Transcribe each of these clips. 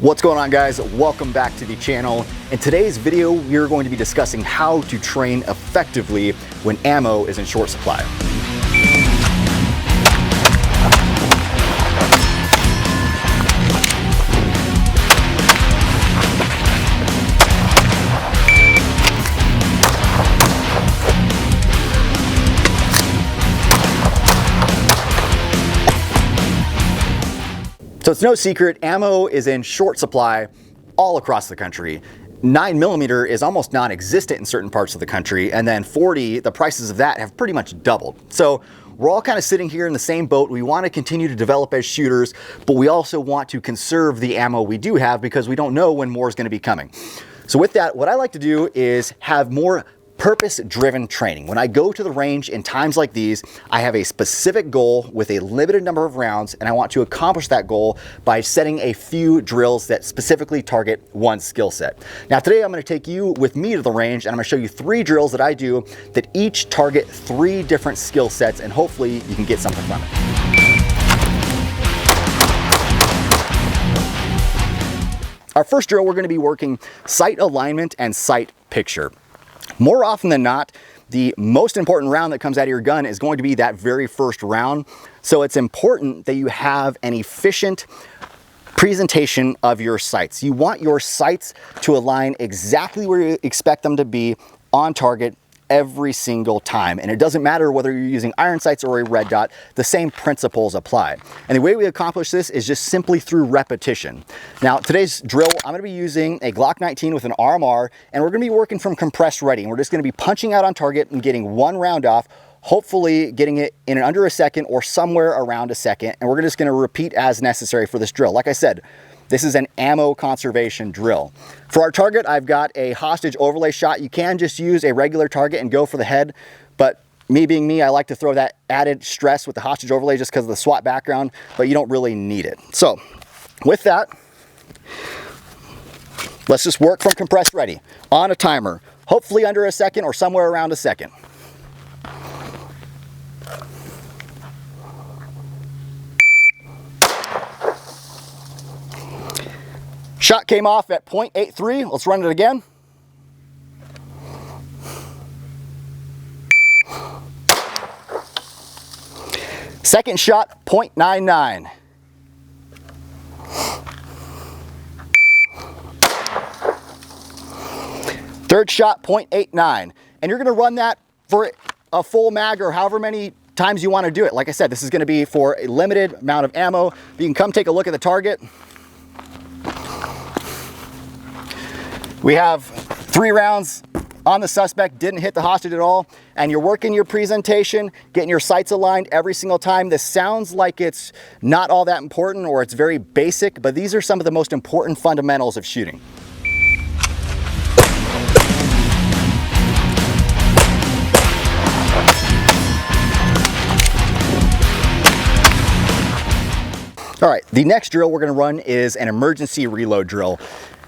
What's going on, guys? Welcome back to the channel. In today's video, we're going to be discussing how to train effectively when ammo is in short supply. So it's no secret, ammo is in short supply all across the country. 9mm is almost non-existent in certain parts of the country, and then 40, the prices of that have pretty much doubled. So we're all kind of sitting here in the same boat. We want to continue to develop as shooters, but we also want to conserve the ammo we do have because we don't know when more is going to be coming. So with that, what I like to do is have more purpose-driven training. When I go to the range in times like these, I have a specific goal with a limited number of rounds, and I want to accomplish that goal by setting a few drills that specifically target one skill set. Now today I'm going to take you with me to the range, and I'm going to show you 3 drills that I do that each target 3 different skill sets, and hopefully you can get something from it. Our first drill, we're going to be working sight alignment and sight picture. More often than not, the most important round that comes out of your gun is going to be that very first round. So it's important that you have an efficient presentation of your sights. You want your sights to align exactly where you expect them to be on target every single time. And it doesn't matter whether you're using iron sights or a red dot, the same principles apply. And the way we accomplish this is just simply through repetition. Now, today's drill, I'm gonna be using a Glock 19 with an RMR, and we're gonna be working from compressed ready. And we're just gonna be punching out on target and getting 1 round off, hopefully getting it in under a second or somewhere around a second. And we're just gonna repeat as necessary for this drill. Like I said, this is an ammo conservation drill. For our target, I've got a hostage overlay shot. You can just use a regular target and go for the head, but me being me, I like to throw that added stress with the hostage overlay just because of the SWAT background, but you don't really need it. So with that, let's just work from compressed ready on a timer, hopefully under a second or somewhere around a second. Shot came off at 0.83. Let's run it again. Second shot, 0.99. Third shot, 0.89. And you're gonna run that for a full mag or however many times you wanna do it. Like I said, this is gonna be for a limited amount of ammo. You can come take a look at the target. We have 3 rounds on the suspect, didn't hit the hostage at all, and you're working your presentation, getting your sights aligned every single time. This sounds like it's not all that important or it's very basic, but these are some of the most important fundamentals of shooting. All right, the next drill we're gonna run is an emergency reload drill.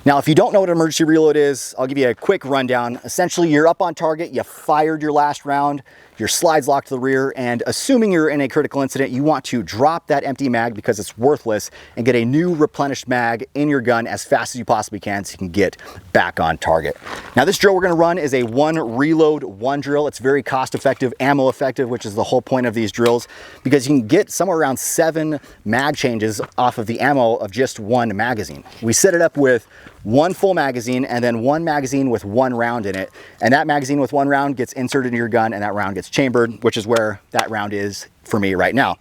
Now, if you don't know what an emergency reload is, I'll give you a quick rundown. Essentially, you're up on target, you fired your last round, your slide's locked to the rear, and assuming you're in a critical incident, you want to drop that empty mag because it's worthless and get a new replenished mag in your gun as fast as you possibly can so you can get back on target. Now, this drill we're gonna run is a 1 reload 1 drill. It's very cost effective, ammo effective, which is the whole point of these drills, because you can get somewhere around 7 mag changes off of the ammo of just 1 magazine. We set it up with 1 full magazine and then 1 magazine with 1 round in it. And that magazine with 1 round gets inserted into your gun and that round gets chambered, which is where that round is for me right now.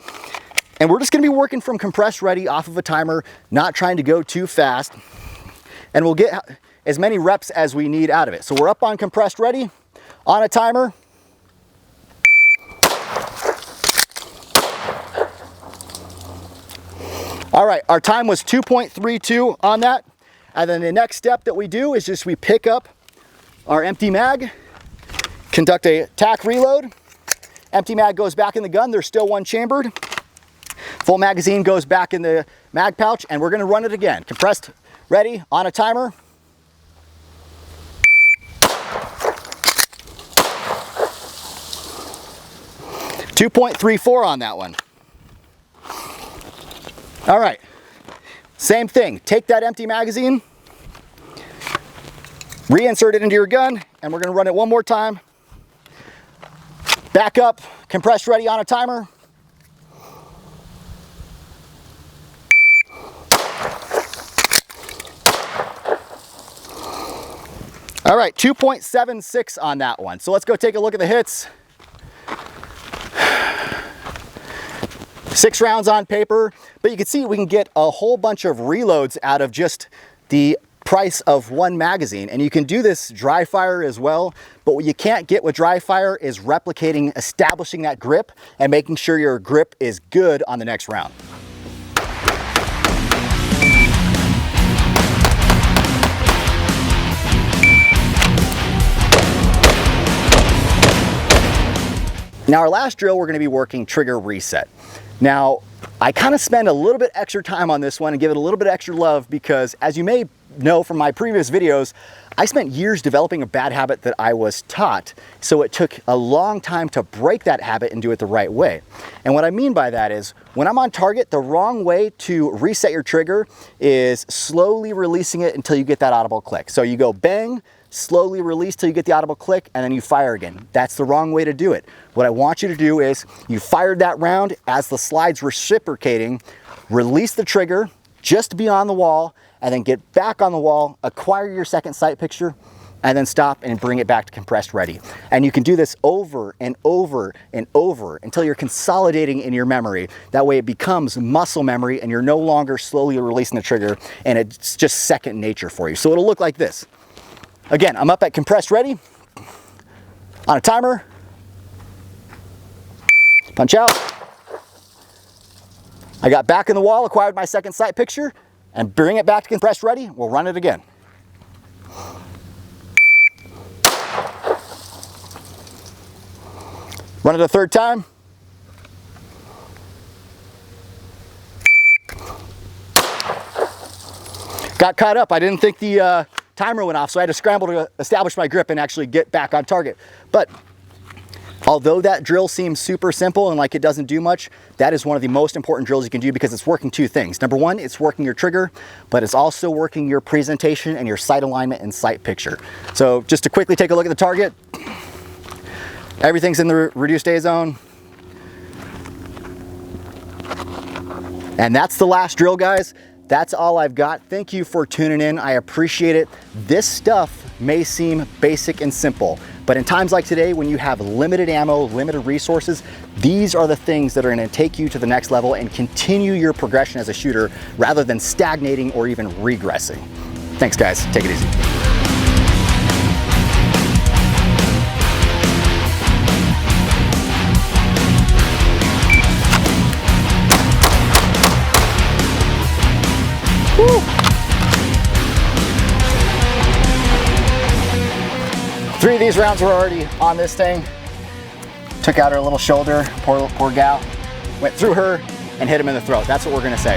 And we're just gonna be working from compressed ready off of a timer, not trying to go too fast. And we'll get as many reps as we need out of it. So we're up on compressed ready on a timer. All right, our time was 2.32 on that. And then the next step that we do is just we pick up our empty mag, conduct a tack reload. Empty mag goes back in the gun. There's still 1 chambered. Full magazine goes back in the mag pouch, and we're gonna run it again. Compressed ready on a timer. .34 on that one. All right, Same thing, take that empty magazine, reinsert it into your gun, and we're gonna run it one more time. Back up, compressed ready on a timer. All right, 2.76 on that one. So let's go take a look at the hits. 6 rounds on paper, but you can see we can get a whole bunch of reloads out of just the price of one magazine. And you can do this dry fire as well, but what you can't get with dry fire is replicating, establishing that grip and making sure your grip is good on the next round. Now our last drill, we're gonna be working trigger reset. Now, I kind of spend a little bit extra time on this one and give it a little bit extra love because, as you may know from my previous videos, I spent years developing a bad habit that I was taught, so it took a long time to break that habit and do it the right way. And what I mean by that is, when I'm on target, the wrong way to reset your trigger is slowly releasing it until you get that audible click. So you go bang, slowly release till you get the audible click, and then you fire again. That's the wrong way to do it. What I want you to do is, you fired that round, as the slide's reciprocating, release the trigger just beyond the wall, and then get back on the wall, acquire your second sight picture, and then stop and bring it back to compressed ready. And you can do this over and over and over until you're consolidating in your memory. That way it becomes muscle memory and you're no longer slowly releasing the trigger, and it's just second nature for you. So it'll look like this. Again, I'm up at compressed ready on a timer. Punch out. I got back in the wall, acquired my second sight picture, and bring it back to compressed ready. We'll run it again. Run it a third time. Got caught up. I didn't think the timer went off, so I had to scramble to establish my grip and actually get back on target. But although that drill seems super simple and like it doesn't do much, that is one of the most important drills you can do because it's working two things. Number one, it's working your trigger, but it's also working your presentation and your sight alignment and sight picture. So just to quickly take a look at the target, everything's in the reduced A zone. And that's the last drill, guys. That's all I've got. Thank you for tuning in. I appreciate it. This stuff may seem basic and simple, but in times like today, when you have limited ammo, limited resources, these are the things that are going to take you to the next level and continue your progression as a shooter rather than stagnating or even regressing. Thanks, guys. Take it easy. Woo. 3 of these rounds were already on this thing. Took out her little shoulder, poor gal. Went through her and hit him in the throat. That's what we're gonna say.